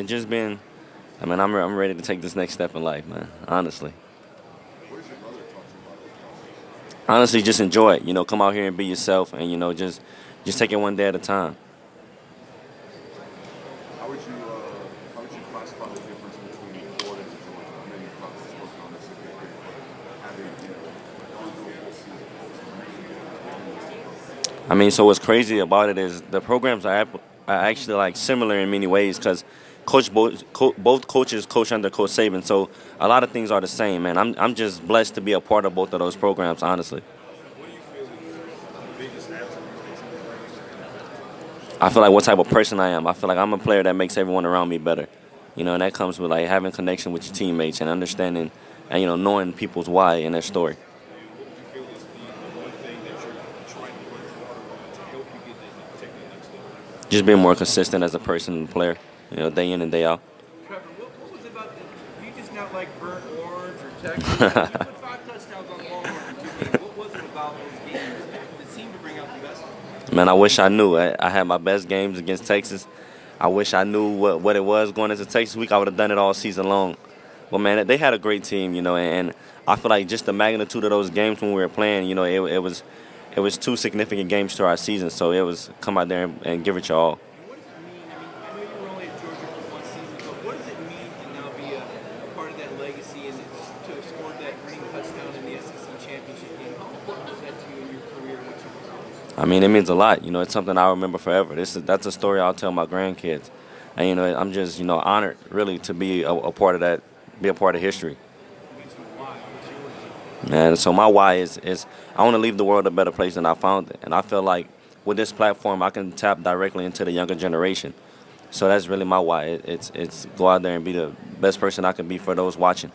just been. I mean, I'm ready to take this next step in life, man. Honestly. Honestly, just enjoy it. Come out here and be yourself, and just take it one day at a time. How would you classify the difference between Florida and Georgia? I know you probably spoken on this a bit, but having gone through a full season. I mean, so what's crazy about it is the programs are actually like similar in many ways because both coaches coach under Coach Saban, so a lot of things are the same. Man, I'm just blessed to be a part of both of those programs, honestly. What do you feel is the biggest attribute that you bring to the NFL? I feel like what type of person I am. I feel like I'm a player that makes everyone around me better. And that comes with like having connection with your teammates and understanding and knowing people's why and their story. What do you feel is the one thing that you're trying to work harder on to help you take the next step? Just being more consistent as a person and player, day in and day out. Trevor, what was it about you just not like burnt orange or Texas? You put 5 touchdowns on Walmart in 2 games. What was it about those games that seemed to bring out the best of you? Man, I wish I knew. I had my best games against Texas. I wish I knew what it was going into Texas week. I would have done it all season long. But, man, they had a great team, and I feel like just the magnitude of those games when we were playing, it was 2 significant games to our season. So it was come out there and give it your all. What does it mean? I mean, I know you were only at Georgia for 1 season, but what does it mean to now be a part of that legacy and to have scored that winning touchdown in the SEC championship game? How important was that to you in your career and what you've accomplished? I mean, it means a lot. It's something I'll remember forever. That's a story I'll tell my grandkids. And, I'm just, honored, really, to be a part of that, be a part of history. And so my why is I want to leave the world a better place than I found it. And I feel like with this platform, I can tap directly into the younger generation. So that's really my why. It's go out there and be the best person I can be for those watching.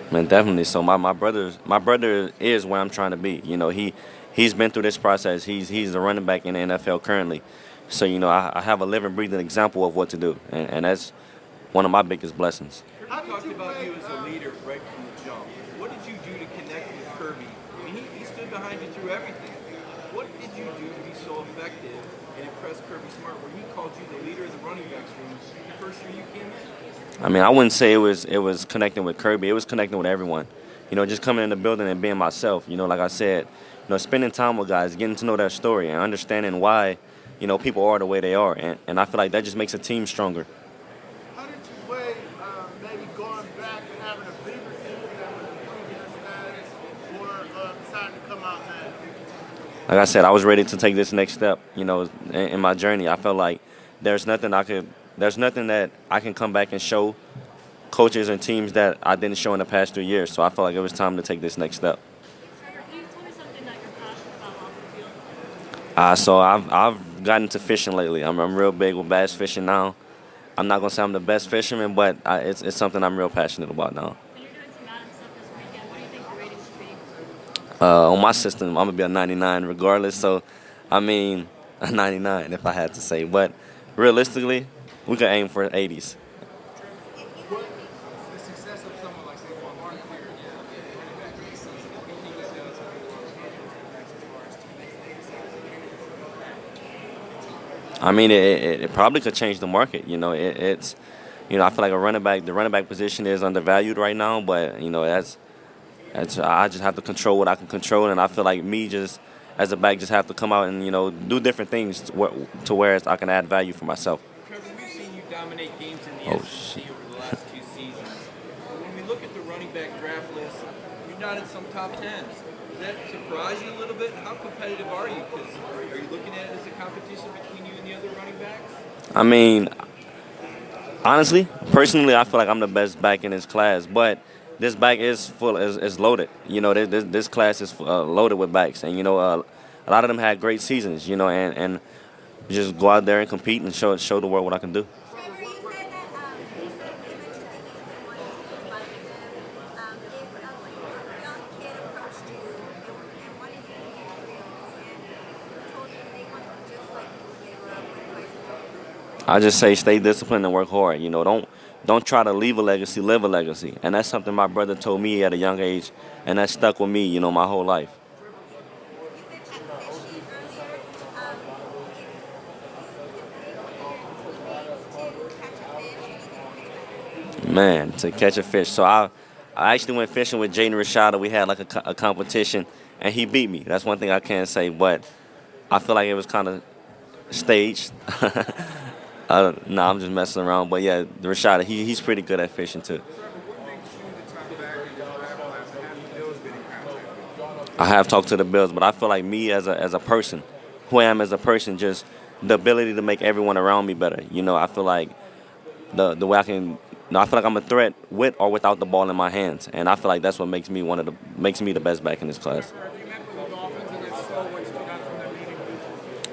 Man, definitely. So my brother is where I'm trying to be. He's been through this process. He's a running back in the NFL currently. So I have a living, breathing example of what to do, and that's one of my biggest blessings. Kirby talked about you as a leader right from the jump. What did you do to connect with Kirby? I mean, he stood behind you through everything. What did you do to be so effective and impress Kirby Smart where he called you the leader of the running backs room the first year you came in? I mean, I wouldn't say it was connecting with Kirby. It was connecting with everyone. Just coming in the building and being myself. Like I said, spending time with guys, getting to know their story and understanding why, people are the way they are. And I feel like that just makes a team stronger. How did you weigh maybe going back and having a bigger season that would improve your status or deciding to come out now? Like I said, I was ready to take this next step, in my journey. I felt like there's nothing that I can come back and show coaches and teams that I didn't show in the past 3 years. So I felt like it was time to take this next step. Can you tell me something that you're passionate about off the field? So I've gotten into fishing lately. I'm real big with bass fishing now. I'm not gonna say I'm the best fisherman, but it's something I'm real passionate about now. When you're doing some Madden stuff this weekend, what do you think the rating should be? On my system, I'm gonna be a 99 regardless. So, I mean, a 99 if I had to say. But realistically, we could aim for 80s. The success of someone like Saquon Barkley here now, running back this season, what do you think that does for a lot of running backs as far as teammates and I mean, it probably could change the market. It's I feel like the running back position is undervalued right now. But I just have to control what I can control, and I feel like me just as a back just have to come out and do different things to where I can add value for myself. Trevor, we've seen you dominate games in the SEC over the last 2 seasons. But when we look at the running back draft list, you're not in some top 10s. Does that surprise you a little bit? How competitive are you? Because are you looking at it as a competition between you and the other running backs? I mean, honestly, personally, I feel like I'm the best back in this class, but this back is loaded. This class is loaded with backs, and a lot of them had great seasons. And just go out there and compete and show the world what I can do. Trevor, you said that you mentioned that you wanted to inspire them. If a young kid approached you and wanted you to be real and told you they wanted to be just like you when they were up, what advice would you give? I just say stay disciplined and work hard. Don't try to leave a legacy, live a legacy. And that's something my brother told me at a young age, and that stuck with me, my whole life. You mentioned fishing earlier. Man, to catch a fish. So I actually went fishing with Jaden Rashada. We had like a competition, and he beat me. That's one thing I can't say, but I feel like it was kind of staged. No, I'm just messing around. But yeah, Rashada, he's pretty good at fishing too. I have talked to the Bills, but I feel like me as a person, who I am as a person, just the ability to make everyone around me better. I feel like the way I can. No, I feel like I'm a threat with or without the ball in my hands, and I feel like that's what makes me the best back in this class.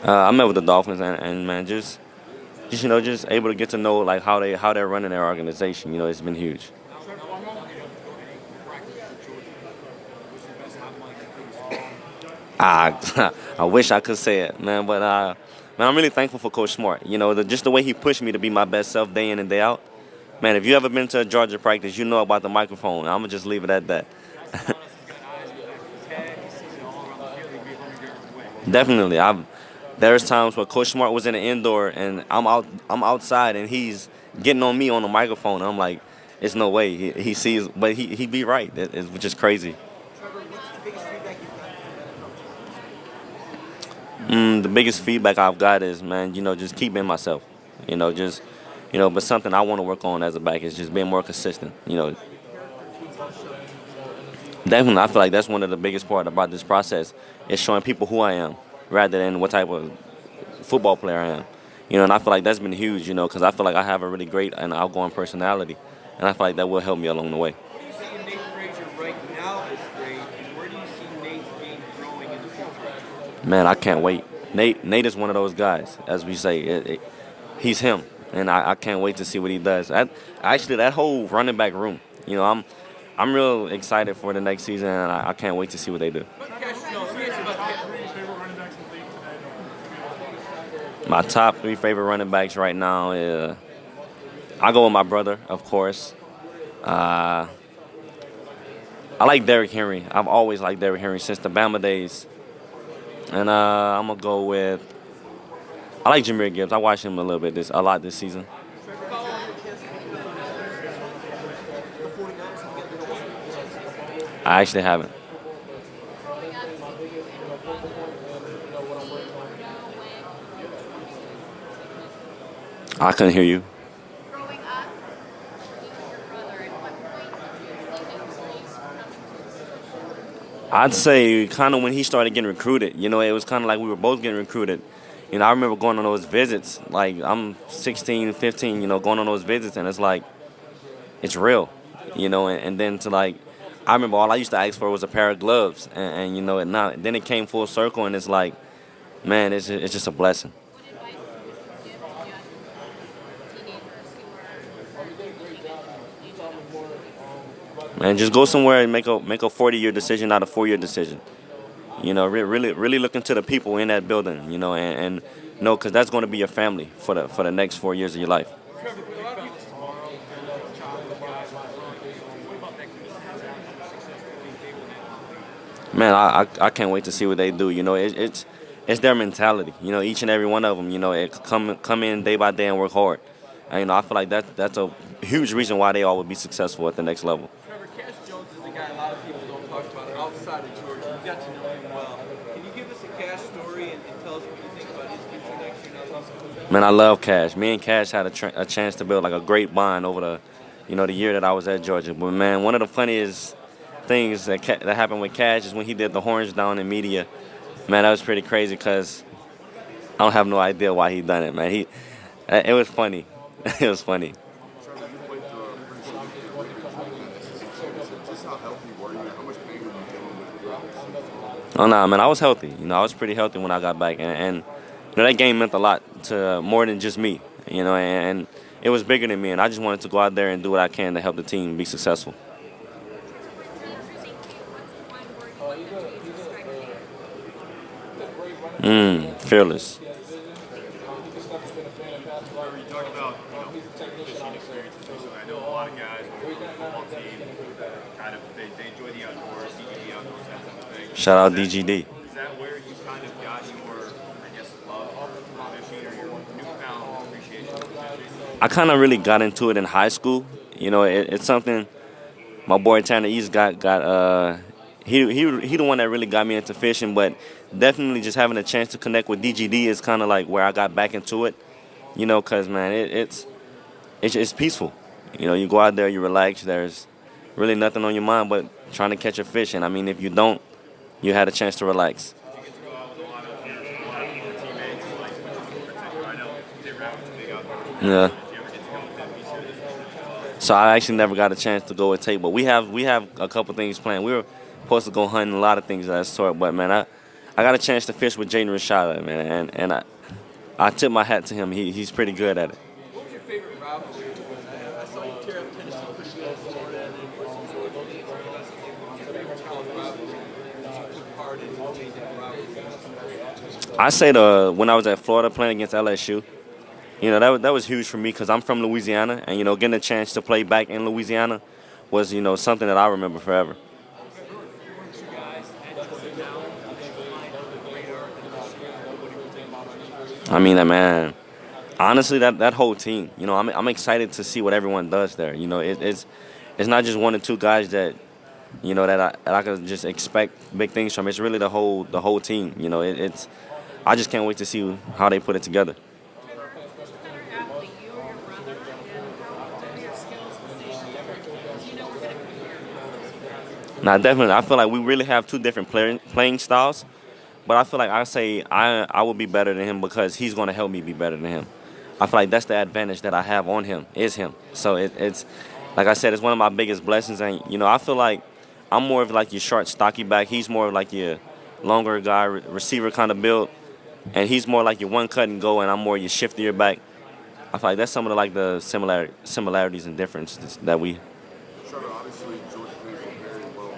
I met with the Dolphins, and man, just able to get to know like how they're running their organization. It's been huge. I wish I could say it, man, but man, I'm really thankful for Coach Smart. Just the way he pushed me to be my best self day in and day out. Man, if you ever been to a Georgia practice, you know about the microphone. I'm gonna just leave it at that. Definitely, there's times where Coach Smart was in the indoor and I'm outside and he's getting on me on the microphone. And I'm like, it's no way he sees, but he be right, which is crazy. The biggest feedback I've got is, man, just keep being myself. But something I want to work on as a back is just being more consistent. Definitely, I feel like that's one of the biggest part about this process is showing people who I am rather than what type of football player I am. And I feel like that's been huge, because I feel like I have a really great and outgoing personality, and I feel like that will help me along the way. What do you see in Nate Frazier right now this grade, and where do you see Nate's game growing in the future? Man, I can't wait. Nate is one of those guys, as we say. He's him, and I can't wait to see what he does. Actually, that whole running back room, I'm real excited for the next season, and I can't wait to see what they do. My top 3 favorite running backs right now is I go with my brother, of course. I like Derrick Henry. I've always liked Derrick Henry since the Bama days. And I'm going to go with I like Jahmyr Gibbs. I watched him a lot this season. I actually haven't. I couldn't hear you. Growing up, you and your brother, at what point did you see him? I'd say kind of when he started getting recruited. It was kind of like we were both getting recruited. I remember going on those visits. Like, I'm 16, 15, going on those visits, and it's like, it's real, and then to like, I remember all I used to ask for was a pair of gloves, and and now then it came full circle, and it's like, man, it's just a blessing. What advice would you give to young teenagers who are Man, just go somewhere and make a 40-year decision, not a 4-year decision. Really look into the people in that building, and know, because that's going to be your family for the next 4 years of your life. Man, I can't wait to see what they do. It's their mentality. Each and every one of them. Come in day by day and work hard. And, I feel like that's a huge reason why they all would be successful at the next level. Trevor, Cash Jones is a guy a lot of people don't talk about outside of Georgia. You got to know him well. Can you give us a Cash story and tell us what you think about his future next year? Man, I love Cash. Me and Cash had a chance to build like a great bond over the year that I was at Georgia. But man, one of the funniest things that happened with Cash is when he did the horns down in media. Man, that was pretty crazy because I don't have no idea why he done it, man. It was funny. It was funny. Trevor, you played just how healthy were you? How much pain were you dealing with? Oh, nah, man, I was healthy. I was pretty healthy when I got back. And that game meant a lot to more than just me, and it was bigger than me. And I just wanted to go out there and do what I can to help the team be successful. Fearless. You talked about fishing experiences. So I know a lot of guys on the football team kind of they enjoy the outdoors, DGD outdoors, that type of thing. Shout out DGD. Is that where you kind of got your, love for fishing or your newfound appreciation for fishing? I kind of really got into it in high school, it's something my boy Tanner East got. He the one that really got me into fishing, but definitely just having a chance to connect with DGD is kind of like where I got back into it. Cause man, it's peaceful. You go out there, you relax. There's really nothing on your mind but trying to catch a fish. And I mean, if you don't, you had a chance to relax. Yeah. So I actually never got a chance to go with Tate, but we have a couple things planned. We were supposed to go hunting a lot of things of that sort, but man, I got a chance to fish with Jaden Rashada, man, and I tip my hat to him. He's pretty good at it. What was your favorite rivalry? I saw you tear up Tennessee pretty good in Florida, and then put some Georgia games on the rest of the game. What was your favorite college rivalry that you took part in changing the rivalry? I say when I was at Florida playing against LSU. That was huge for me because I'm from Louisiana, and getting a chance to play back in Louisiana was something that I remember forever. I mean, man, honestly, that whole team. I'm excited to see what everyone does there. It's not just one or two guys that that I could just expect big things from. It's really the whole team. I just can't wait to see how they put it together. Now, definitely, I feel like we really have two different playing styles, but I feel like I will be better than him because he's going to help me be better than him. I feel like that's the advantage that I have on him is him. So it's like I said, it's one of my biggest blessings, and I feel like I'm more of like your short, stocky back. He's more of like your longer guy, receiver kind of build, and he's more like your one cut and go, and I'm more your shiftier back. I feel like that's some of the similarities and differences that we. Trevor, obviously, Georgia fans were very well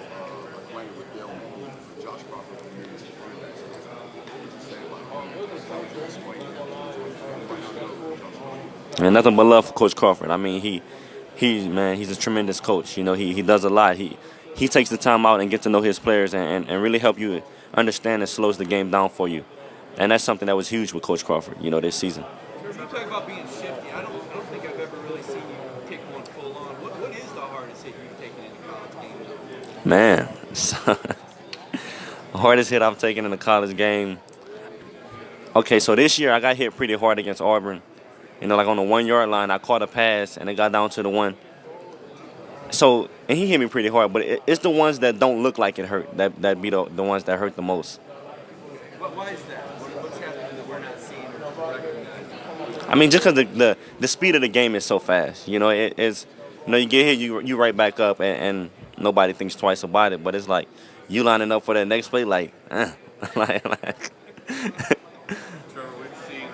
acquainted with Dale McGee, Josh Crawford, the running backs. What would you say about how you explain that? And nothing but love for Coach Crawford. I mean, he's a tremendous coach. He does a lot. He takes the time out and get to know his players and really help you understand and slows the game down for you. And that's something that was huge with Coach Crawford, this season. You talk about being shifty. I don't think I've ever really seen you take one full on. What is the hardest hit you've taken in a college game? Man, the hardest hit I've taken in a college game. Okay, so this year I got hit pretty hard against Auburn. Like on the 1 yard line, I caught a pass and it got down to the one. So, and he hit me pretty hard, but it's the ones that don't look like it hurt that be the ones that hurt the most. Why is that? What's happening that we're not seeing or recognizing? I mean, just because the speed of the game is so fast. It's you get hit, you right back up, and nobody thinks twice about it. But it's like you lining up for that next play, like. Trevor, we've seen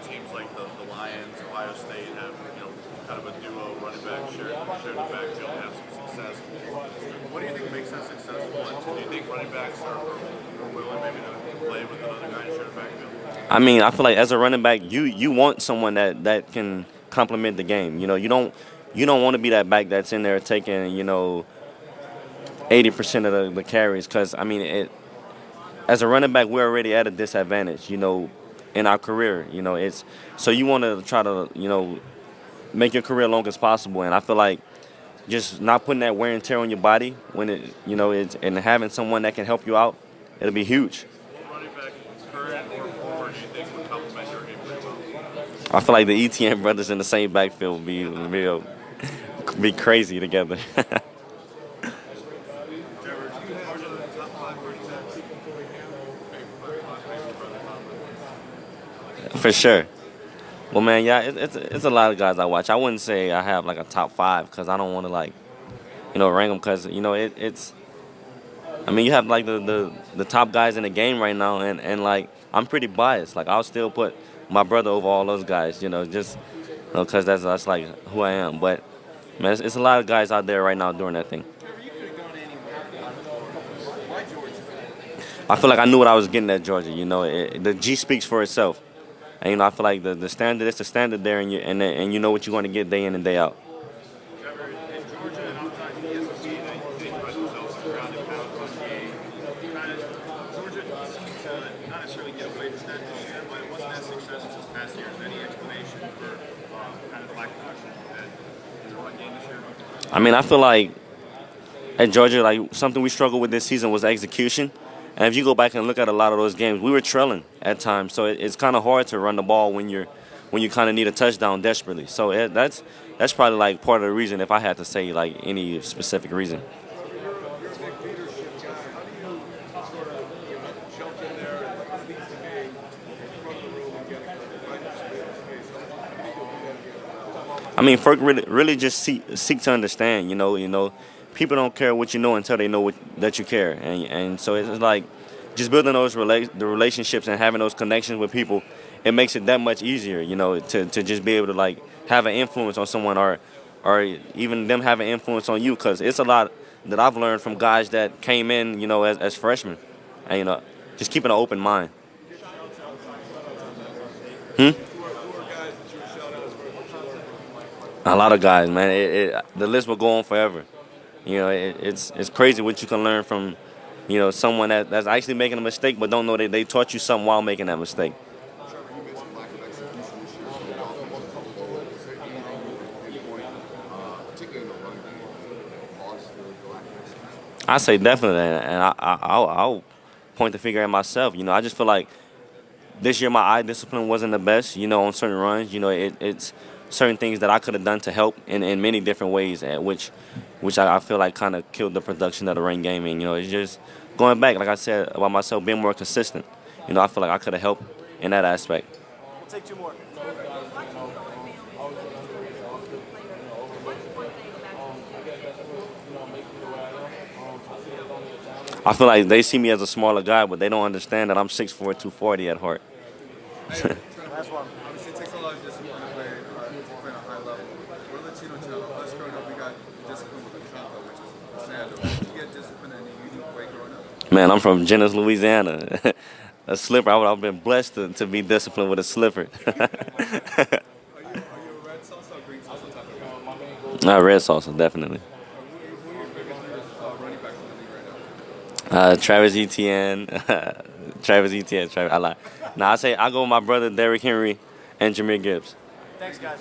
teams like the Lions, Ohio State have kind of a duo running back share the backfield and have some success. What do you think makes that successful? And do you think running backs are willing maybe to play with another guy and share the backfield? I mean, I feel like as a running back, you want someone that can complement the game. You don't want to be that back that's in there taking 80% of the carries because I mean as a running back, we're already at a disadvantage, in our career. It's so you want to try to, make your career long as possible. And I feel like just not putting that wear and tear on your body when it's and having someone that can help you out, it'll be huge. What running back, current or forward, do you think would complement your game pretty well? I feel like the Etienne brothers in the same backfield would be crazy together. For sure. Well, man, yeah, it's a lot of guys I watch. I wouldn't say I have like a top 5 because I don't want to rank them because it's. I mean, you have like the top guys in the game right now, and like I'm pretty biased. Like I'll still put my brother over all those guys, just because that's like who I am. But man, it's a lot of guys out there right now doing that thing. You could have gone anywhere. Why Georgia? I feel like I knew what I was getting at Georgia. The G speaks for itself. And I feel like the standard is the standard there, and you know what you're going to get day in and day out. Trevor, in Georgia and oftentimes the SEC, they pride themselves on ground and pound run game. Georgia seems to not necessarily get away from that this year, but it wasn't as successful this past year. Is there any explanation for kind of the lack of production that your run game this year? I mean, I feel like at Georgia, like something we struggled with this season was execution. And if you go back and look at a lot of those games, we were trailing at times. So it's kind of hard to run the ball when you kind of need a touchdown desperately. So that's probably like part of the reason, if I had to say like any specific reason. You're a big leadership guy. How do you sort of jump in there and lead the game in front of the room and get a fight space? How do you do that? I mean, Ferg really just seek to understand. People don't care what you know until they know that you care, and so it's like just building the relationships and having those connections with people. It makes it that much easier, to just be able to like have an influence on someone or even them have an influence on you, because it's a lot that I've learned from guys that came in, as freshmen, and just keeping an open mind. A lot of guys, man. The list will go on forever. It's crazy what you can learn from, someone that's actually making a mistake but don't know that they taught you something while making that mistake. I say definitely, and I'll point the finger at myself. I just feel like this year my eye discipline wasn't the best, on certain runs. It's certain things that I could have done to help in many different ways, which I feel like kind of killed the production of the run game. And, it's just going back, like I said, about myself being more consistent. I feel like I could have helped in that aspect. We'll take two more. I feel like they see me as a smaller guy, but they don't understand that I'm 6'4", 240 at heart. Last one. Obviously, it takes a lot of discipline to play at a high level. We're Latino channel. Us growing up, we got discipline with a chonka, which is sandal. Did you get discipline in a unique way growing up? Man, I'm from Jennings, Louisiana. A slipper. I've been blessed to be disciplined with a slipper. Are you a red salsa or green salsa type of guy? Red salsa, definitely. Who are your favorite running backs in the league right now? Travis Etienne. Travis Etienne. I lie. Nah, I go with my brother Derrick Henry and Jameer Gibbs. Thanks, guys.